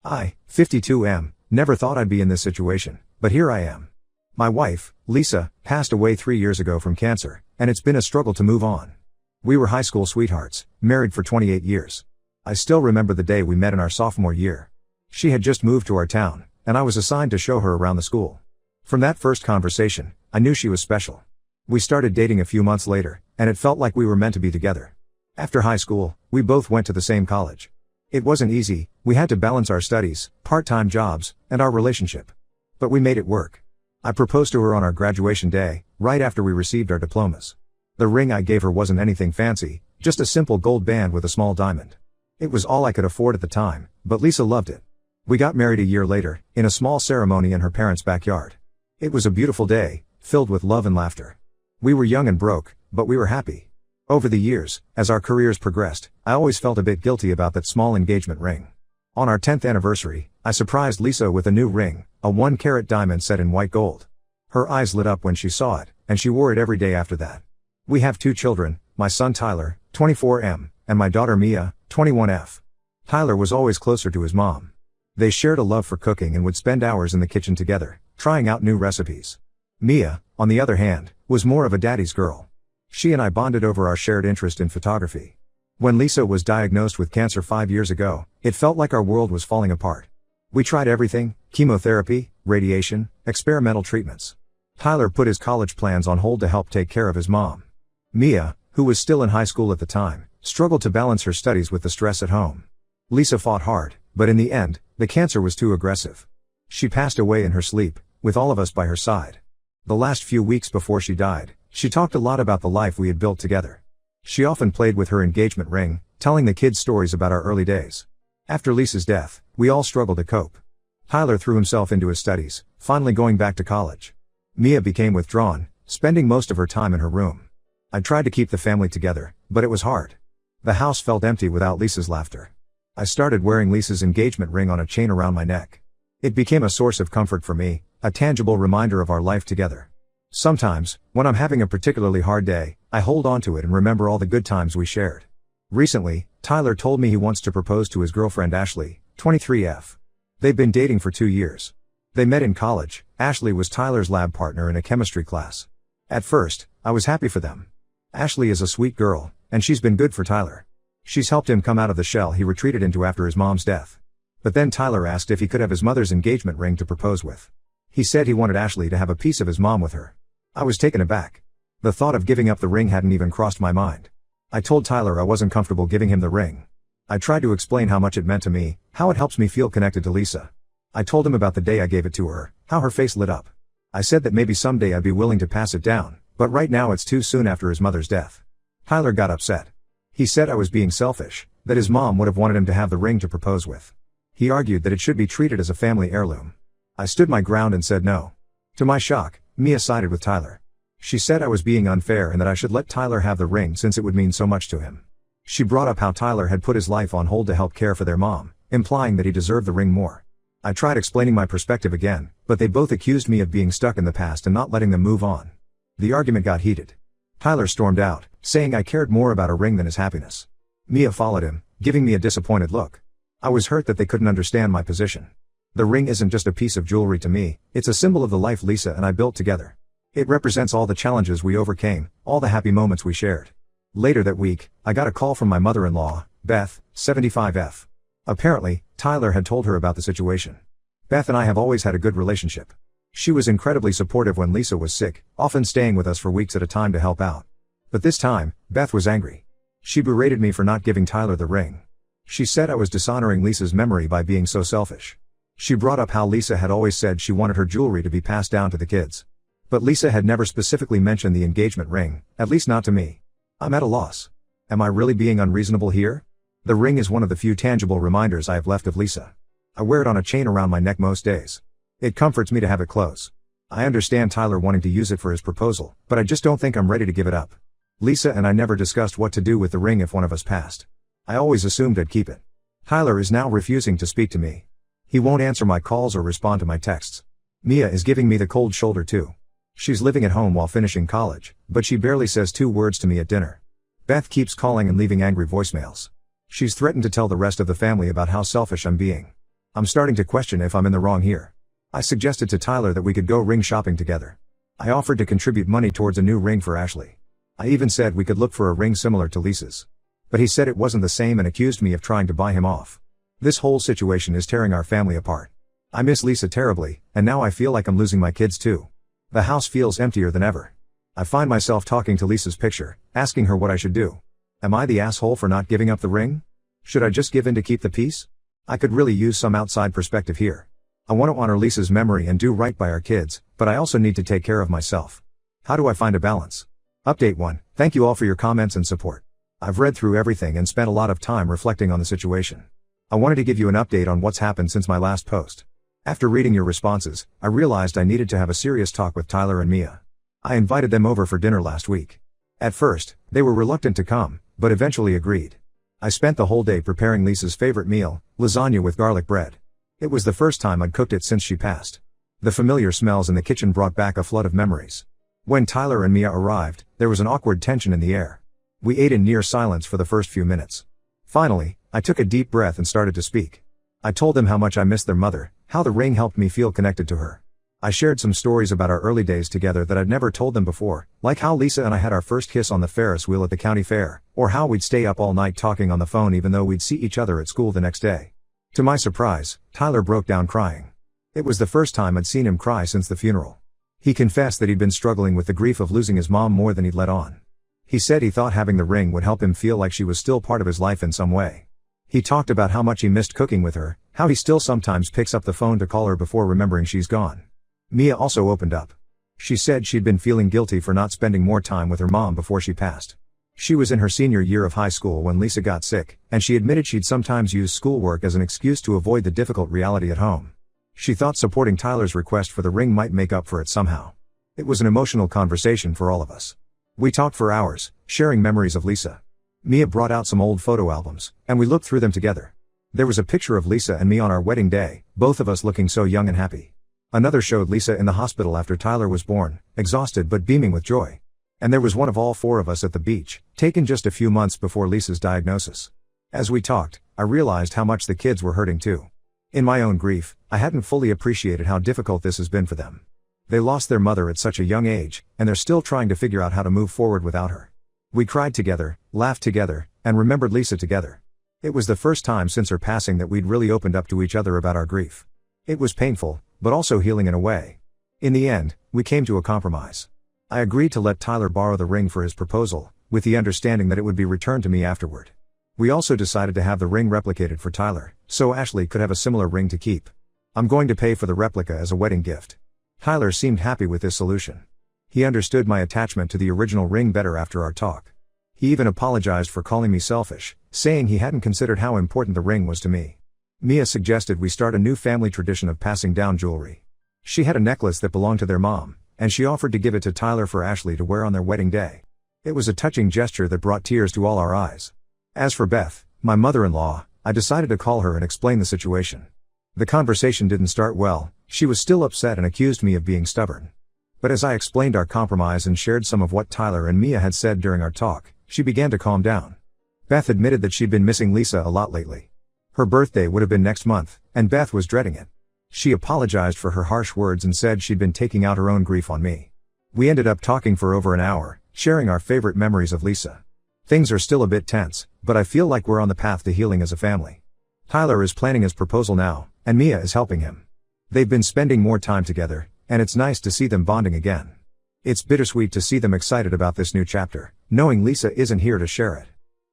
I, 52 never thought I'd be in this situation, but here I am. My wife, Lisa, passed away 3 years ago from cancer, and it's been a struggle to move on. We were high school sweethearts, married for 28 years. I still remember the day we met in our sophomore year. She had just moved to our town, and I was assigned to show her around the school. From that first conversation, I knew she was special. We started dating a few months later, and it felt like we were meant to be together. After high school, we both went to the same college. It wasn't easy, we had to balance our studies, part-time jobs, and our relationship. But we made it work. I proposed to her on our graduation day, right after we received our diplomas. The ring I gave her wasn't anything fancy, just a simple gold band with a small diamond. It was all I could afford at the time, but Lisa loved it. We got married a year later, in a small ceremony in her parents' backyard. It was a beautiful day, filled with love and laughter. We were young and broke, but we were happy. Over the years, as our careers progressed, I always felt a bit guilty about that small engagement ring. On our 10th anniversary, I surprised Lisa with a new ring, a 1-carat diamond set in white gold. Her eyes lit up when she saw it, and she wore it every day after that. We have 2 children, my son Tyler, 24 and my daughter Mia, 21 Tyler was always closer to his mom. They shared a love for cooking and would spend hours in the kitchen together, trying out new recipes. Mia, on the other hand, was more of a daddy's girl. She and I bonded over our shared interest in photography. When Lisa was diagnosed with cancer 5 years ago, it felt like our world was falling apart. We tried everything: chemotherapy, radiation, experimental treatments. Tyler put his college plans on hold to help take care of his mom. Mia, who was still in high school at the time, struggled to balance her studies with the stress at home. Lisa fought hard, but in the end, the cancer was too aggressive. She passed away in her sleep, with all of us by her side. The last few weeks before she died, she talked a lot about the life we had built together. She often played with her engagement ring, telling the kids stories about our early days. After Lisa's death, we all struggled to cope. Tyler threw himself into his studies, finally going back to college. Mia became withdrawn, spending most of her time in her room. I tried to keep the family together, but it was hard. The house felt empty without Lisa's laughter. I started wearing Lisa's engagement ring on a chain around my neck. It became a source of comfort for me, a tangible reminder of our life together. Sometimes, when I'm having a particularly hard day, I hold on to it and remember all the good times we shared. Recently, Tyler told me he wants to propose to his girlfriend Ashley, 23 They've been dating for 2 years. They met in college. Ashley was Tyler's lab partner in a chemistry class. At first, I was happy for them. Ashley is a sweet girl, and she's been good for Tyler. She's helped him come out of the shell he retreated into after his mom's death. But then Tyler asked if he could have his mother's engagement ring to propose with. He said he wanted Ashley to have a piece of his mom with her. I was taken aback. The thought of giving up the ring hadn't even crossed my mind. I told Tyler I wasn't comfortable giving him the ring. I tried to explain how much it meant to me, how it helps me feel connected to Lisa. I told him about the day I gave it to her, how her face lit up. I said that maybe someday I'd be willing to pass it down, but right now it's too soon after his mother's death. Tyler got upset. He said I was being selfish, that his mom would have wanted him to have the ring to propose with. He argued that it should be treated as a family heirloom. I stood my ground and said no. To my shock, Mia sided with Tyler. She said I was being unfair and that I should let Tyler have the ring since it would mean so much to him. She brought up how Tyler had put his life on hold to help care for their mom, implying that he deserved the ring more. I tried explaining my perspective again, but they both accused me of being stuck in the past and not letting them move on. The argument got heated. Tyler stormed out, saying I cared more about a ring than his happiness. Mia followed him, giving me a disappointed look. I was hurt that they couldn't understand my position. The ring isn't just a piece of jewelry to me, it's a symbol of the life Lisa and I built together. It represents all the challenges we overcame, all the happy moments we shared. Later that week, I got a call from my mother-in-law, Beth, 75 Apparently, Tyler had told her about the situation. Beth and I have always had a good relationship. She was incredibly supportive when Lisa was sick, often staying with us for weeks at a time to help out. But this time, Beth was angry. She berated me for not giving Tyler the ring. She said I was dishonoring Lisa's memory by being so selfish. She brought up how Lisa had always said she wanted her jewelry to be passed down to the kids. But Lisa had never specifically mentioned the engagement ring, at least not to me. I'm at a loss. Am I really being unreasonable here? The ring is one of the few tangible reminders I have left of Lisa. I wear it on a chain around my neck most days. It comforts me to have it close. I understand Tyler wanting to use it for his proposal, but I just don't think I'm ready to give it up. Lisa and I never discussed what to do with the ring if one of us passed. I always assumed I'd keep it. Tyler is now refusing to speak to me. He won't answer my calls or respond to my texts. Mia is giving me the cold shoulder too. She's living at home while finishing college, but she barely says 2 words to me at dinner. Beth keeps calling and leaving angry voicemails. She's threatened to tell the rest of the family about how selfish I'm being. I'm starting to question if I'm in the wrong here. I suggested to Tyler that we could go ring shopping together. I offered to contribute money towards a new ring for Ashley. I even said we could look for a ring similar to Lisa's. But he said it wasn't the same and accused me of trying to buy him off. This whole situation is tearing our family apart. I miss Lisa terribly, and now I feel like I'm losing my kids too. The house feels emptier than ever. I find myself talking to Lisa's picture, asking her what I should do. Am I the asshole for not giving up the ring? Should I just give in to keep the peace? I could really use some outside perspective here. I want to honor Lisa's memory and do right by our kids, but I also need to take care of myself. How do I find a balance? Update 1. Thank you all for your comments and support. I've read through everything and spent a lot of time reflecting on the situation. I wanted to give you an update on what's happened since my last post. After reading your responses, I realized I needed to have a serious talk with Tyler and Mia. I invited them over for dinner last week. At first, they were reluctant to come, but eventually agreed. I spent the whole day preparing Lisa's favorite meal, lasagna with garlic bread. It was the first time I'd cooked it since she passed. The familiar smells in the kitchen brought back a flood of memories. When Tyler and Mia arrived, there was an awkward tension in the air. We ate in near silence for the first few minutes. Finally, I took a deep breath and started to speak. I told them how much I missed their mother, how the ring helped me feel connected to her. I shared some stories about our early days together that I'd never told them before, like how Lisa and I had our first kiss on the Ferris wheel at the county fair, or how we'd stay up all night talking on the phone even though we'd see each other at school the next day. To my surprise, Tyler broke down crying. It was the first time I'd seen him cry since the funeral. He confessed that he'd been struggling with the grief of losing his mom more than he'd let on. He said he thought having the ring would help him feel like she was still part of his life in some way. He talked about how much he missed cooking with her, how he still sometimes picks up the phone to call her before remembering she's gone. Mia also opened up. She said she'd been feeling guilty for not spending more time with her mom before she passed. She was in her senior year of high school when Lisa got sick, and she admitted she'd sometimes use schoolwork as an excuse to avoid the difficult reality at home. She thought supporting Tyler's request for the ring might make up for it somehow. It was an emotional conversation for all of us. We talked for hours, sharing memories of Lisa. Mia brought out some old photo albums, and we looked through them together. There was a picture of Lisa and me on our wedding day, both of us looking so young and happy. Another showed Lisa in the hospital after Tyler was born, exhausted but beaming with joy. And there was one of all four of us at the beach, taken just a few months before Lisa's diagnosis. As we talked, I realized how much the kids were hurting too. In my own grief, I hadn't fully appreciated how difficult this has been for them. They lost their mother at such a young age, and they're still trying to figure out how to move forward without her. We cried together, laughed together, and remembered Lisa together. It was the first time since her passing that we'd really opened up to each other about our grief. It was painful, but also healing in a way. In the end, we came to a compromise. I agreed to let Tyler borrow the ring for his proposal, with the understanding that it would be returned to me afterward. We also decided to have the ring replicated for Tyler, so Ashley could have a similar ring to keep. I'm going to pay for the replica as a wedding gift. Tyler seemed happy with this solution. He understood my attachment to the original ring better after our talk. He even apologized for calling me selfish, saying he hadn't considered how important the ring was to me. Mia suggested we start a new family tradition of passing down jewelry. She had a necklace that belonged to their mom, and she offered to give it to Tyler for Ashley to wear on their wedding day. It was a touching gesture that brought tears to all our eyes. As for Beth, my mother-in-law, I decided to call her and explain the situation. The conversation didn't start well. She was still upset and accused me of being stubborn. But as I explained our compromise and shared some of what Tyler and Mia had said during our talk, she began to calm down. Beth admitted that she'd been missing Lisa a lot lately. Her birthday would have been next month, and Beth was dreading it. She apologized for her harsh words and said she'd been taking out her own grief on me. We ended up talking for over an hour, sharing our favorite memories of Lisa. Things are still a bit tense, but I feel like we're on the path to healing as a family. Tyler is planning his proposal now, and Mia is helping him. They've been spending more time together, and it's nice to see them bonding again. It's bittersweet to see them excited about this new chapter, knowing Lisa isn't here to share it.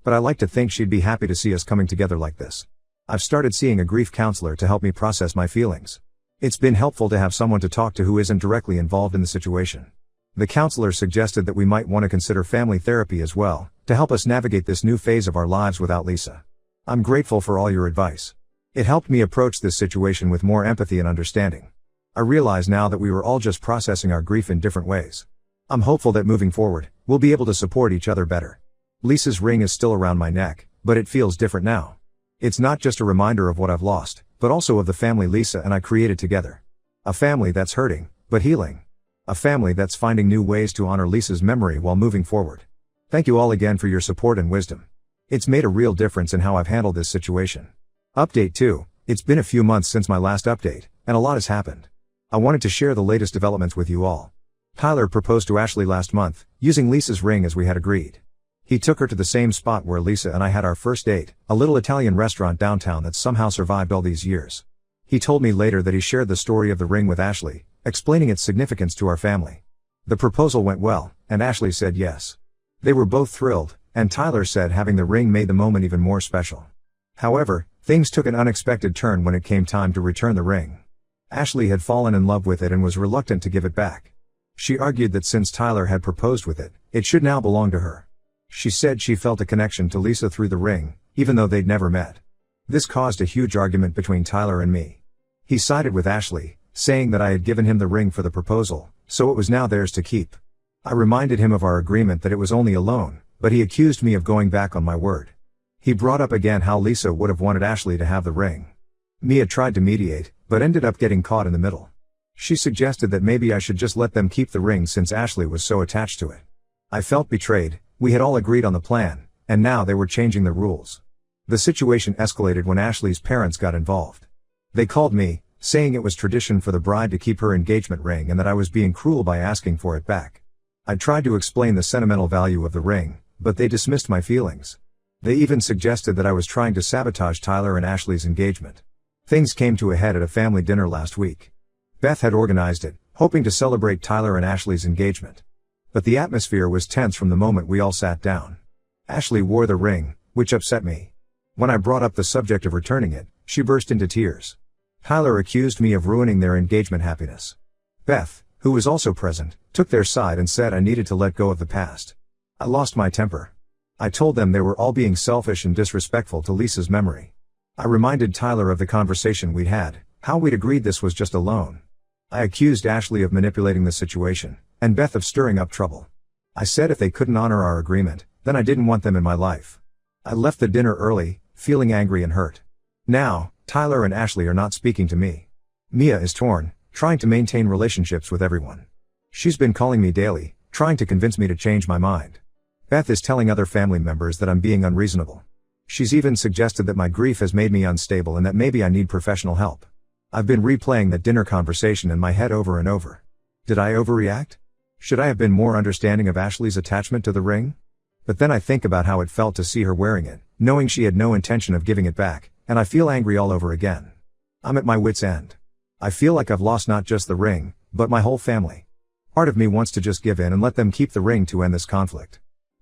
But I like to think she'd be happy to see us coming together like this. I've started seeing a grief counselor to help me process my feelings. It's been helpful to have someone to talk to who isn't directly involved in the situation. The counselor suggested that we might want to consider family therapy as well, to help us navigate this new phase of our lives without Lisa. I'm grateful for all your advice. It helped me approach this situation with more empathy and understanding. I realize now that we were all just processing our grief in different ways. I'm hopeful that moving forward, we'll be able to support each other better. Lisa's ring is still around my neck, but it feels different now. It's not just a reminder of what I've lost, but also of the family Lisa and I created together. A family that's hurting, but healing. A family that's finding new ways to honor Lisa's memory while moving forward. Thank you all again for your support and wisdom. It's made a real difference in how I've handled this situation. Update 2. It's been a few months since my last update, and a lot has happened. I wanted to share the latest developments with you all. Tyler proposed to Ashley last month, using Lisa's ring as we had agreed. He took her to the same spot where Lisa and I had our first date, a little Italian restaurant downtown that somehow survived all these years. He told me later that he shared the story of the ring with Ashley, explaining its significance to our family. The proposal went well, and Ashley said yes. They were both thrilled, and Tyler said having the ring made the moment even more special. However, things took an unexpected turn when it came time to return the ring. Ashley had fallen in love with it and was reluctant to give it back. She argued that since Tyler had proposed with it, it should now belong to her. She said she felt a connection to Lisa through the ring, even though they'd never met. This caused a huge argument between Tyler and me. He sided with Ashley, saying that I had given him the ring for the proposal, so it was now theirs to keep. I reminded him of our agreement that it was only a loan, but he accused me of going back on my word. He brought up again how Lisa would have wanted Ashley to have the ring. Mia tried to mediate, but ended up getting caught in the middle. She suggested that maybe I should just let them keep the ring since Ashley was so attached to it. I felt betrayed. We had all agreed on the plan, and now they were changing the rules. The situation escalated when Ashley's parents got involved. They called me, saying it was tradition for the bride to keep her engagement ring and that I was being cruel by asking for it back. I tried to explain the sentimental value of the ring, but they dismissed my feelings. They even suggested that I was trying to sabotage Tyler and Ashley's engagement. Things came to a head at a family dinner last week. Beth had organized it, hoping to celebrate Tyler and Ashley's engagement. But the atmosphere was tense from the moment we all sat down. Ashley wore the ring, which upset me. When I brought up the subject of returning it, she burst into tears. Tyler accused me of ruining their engagement happiness. Beth, who was also present, took their side and said I needed to let go of the past. I lost my temper. I told them they were all being selfish and disrespectful to Lisa's memory. I reminded Tyler of the conversation we'd had, how we'd agreed this was just a loan. I accused Ashley of manipulating the situation, and Beth of stirring up trouble. I said if they couldn't honor our agreement, then I didn't want them in my life. I left the dinner early, feeling angry and hurt. Now, Tyler and Ashley are not speaking to me. Mia is torn, trying to maintain relationships with everyone. She's been calling me daily, trying to convince me to change my mind. Beth is telling other family members that I'm being unreasonable. She's even suggested that my grief has made me unstable and that maybe I need professional help. I've been replaying that dinner conversation in my head over and over. Did I overreact? Should I have been more understanding of Ashley's attachment to the ring? But then I think about how it felt to see her wearing it, knowing she had no intention of giving it back, and I feel angry all over again. I'm at my wit's end. I feel like I've lost not just the ring, but my whole family. Part of me wants to just give in and let them keep the ring to end this conflict.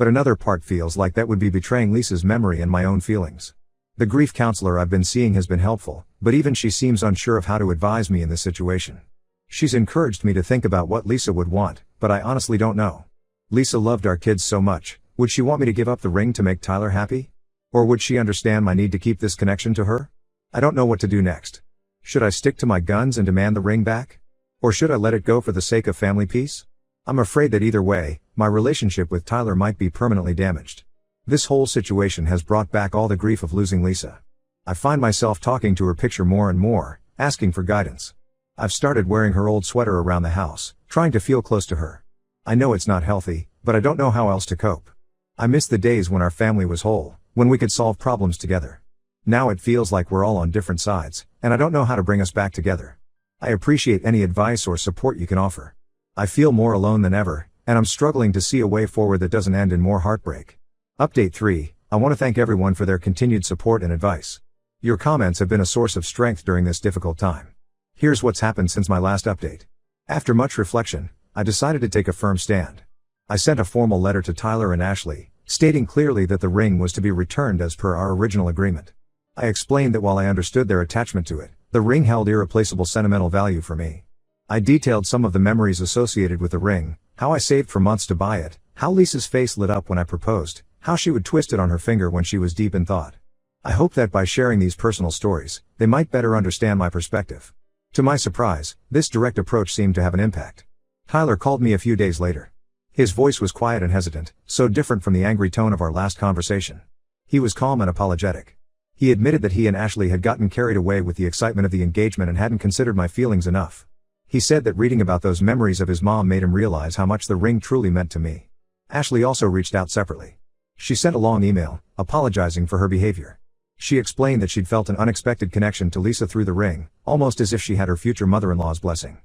But another part feels like that would be betraying Lisa's memory and my own feelings. The grief counselor I've been seeing has been helpful, but even she seems unsure of how to advise me in this situation. She's encouraged me to think about what Lisa would want, but I honestly don't know. Lisa loved our kids so much, would she want me to give up the ring to make Tyler happy? Or would she understand my need to keep this connection to her? I don't know what to do next. Should I stick to my guns and demand the ring back? Or should I let it go for the sake of family peace? I'm afraid that either way, my relationship with Tyler might be permanently damaged. This whole situation has brought back all the grief of losing Lisa. I find myself talking to her picture more and more, asking for guidance. I've started wearing her old sweater around the house, trying to feel close to her. I know it's not healthy, but I don't know how else to cope. I miss the days when our family was whole, when we could solve problems together. Now it feels like we're all on different sides, and I don't know how to bring us back together. I appreciate any advice or support you can offer. I feel more alone than ever, and I'm struggling to see a way forward that doesn't end in more heartbreak. Update 3, I want to thank everyone for their continued support and advice. Your comments have been a source of strength during this difficult time. Here's what's happened since my last update. After much reflection, I decided to take a firm stand. I sent a formal letter to Tyler and Ashley, stating clearly that the ring was to be returned as per our original agreement. I explained that while I understood their attachment to it, the ring held irreplaceable sentimental value for me. I detailed some of the memories associated with the ring, how I saved for months to buy it, how Lisa's face lit up when I proposed, how she would twist it on her finger when she was deep in thought. I hope that by sharing these personal stories, they might better understand my perspective. To my surprise, this direct approach seemed to have an impact. Tyler called me a few days later. His voice was quiet and hesitant, so different from the angry tone of our last conversation. He was calm and apologetic. He admitted that he and Ashley had gotten carried away with the excitement of the engagement and hadn't considered my feelings enough. He said that reading about those memories of his mom made him realize how much the ring truly meant to me. Ashley also reached out separately. She sent a long email, apologizing for her behavior. She explained that she'd felt an unexpected connection to Lisa through the ring, almost as if she had her future mother-in-law's blessing.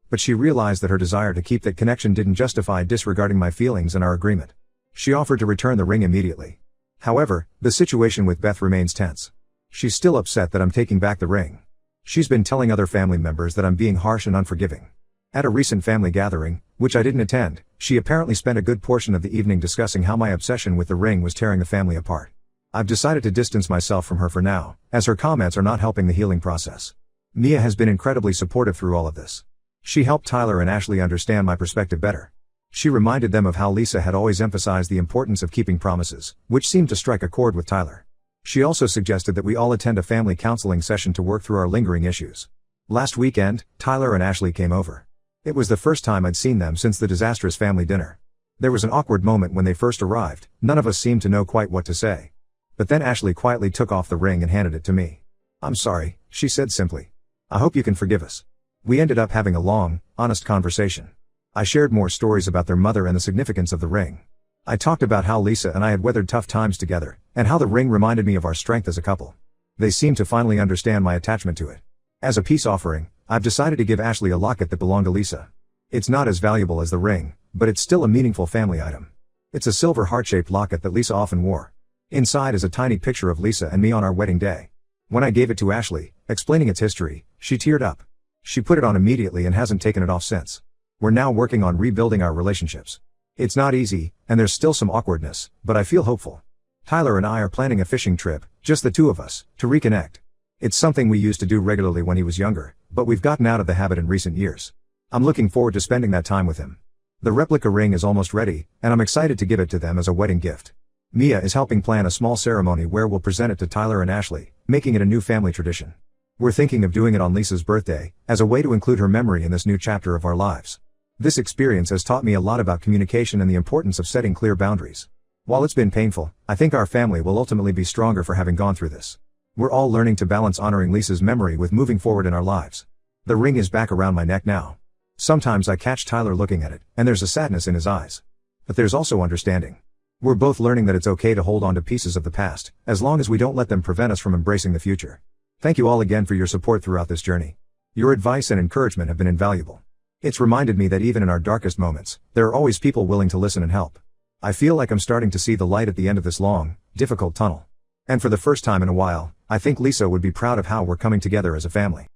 But she realized that her desire to keep that connection didn't justify disregarding my feelings and our agreement. She offered to return the ring immediately. However, the situation with Beth remains tense. She's still upset that I'm taking back the ring. She's been telling other family members that I'm being harsh and unforgiving. At a recent family gathering, which I didn't attend, she apparently spent a good portion of the evening discussing how my obsession with the ring was tearing the family apart. I've decided to distance myself from her for now, as her comments are not helping the healing process. Mia has been incredibly supportive through all of this. She helped Tyler and Ashley understand my perspective better. She reminded them of how Lisa had always emphasized the importance of keeping promises, which seemed to strike a chord with Tyler. She also suggested that we all attend a family counseling session to work through our lingering issues. Last weekend, Tyler and Ashley came over. It was the first time I'd seen them since the disastrous family dinner. There was an awkward moment when they first arrived. None of us seemed to know quite what to say. But then Ashley quietly took off the ring and handed it to me. "I'm sorry," she said simply. "I hope you can forgive us." We ended up having a long, honest conversation. I shared more stories about their mother and the significance of the ring. I talked about how Lisa and I had weathered tough times together, and how the ring reminded me of our strength as a couple. They seemed to finally understand my attachment to it. As a peace offering, I've decided to give Ashley a locket that belonged to Lisa. It's not as valuable as the ring, but it's still a meaningful family item. It's a silver heart-shaped locket that Lisa often wore. Inside is a tiny picture of Lisa and me on our wedding day. When I gave it to Ashley, explaining its history, she teared up. She put it on immediately and hasn't taken it off since. We're now working on rebuilding our relationships. It's not easy, and there's still some awkwardness, but I feel hopeful. Tyler and I are planning a fishing trip, just the two of us, to reconnect. It's something we used to do regularly when he was younger, but we've gotten out of the habit in recent years. I'm looking forward to spending that time with him. The replica ring is almost ready, and I'm excited to give it to them as a wedding gift. Mia is helping plan a small ceremony where we'll present it to Tyler and Ashley, making it a new family tradition. We're thinking of doing it on Lisa's birthday, as a way to include her memory in this new chapter of our lives. This experience has taught me a lot about communication and the importance of setting clear boundaries. While it's been painful, I think our family will ultimately be stronger for having gone through this. We're all learning to balance honoring Lisa's memory with moving forward in our lives. The ring is back around my neck now. Sometimes I catch Tyler looking at it, and there's a sadness in his eyes. But there's also understanding. We're both learning that it's okay to hold on to pieces of the past, as long as we don't let them prevent us from embracing the future. Thank you all again for your support throughout this journey. Your advice and encouragement have been invaluable. It's reminded me that even in our darkest moments, there are always people willing to listen and help. I feel like I'm starting to see the light at the end of this long, difficult tunnel. And for the first time in a while, I think Lisa would be proud of how we're coming together as a family.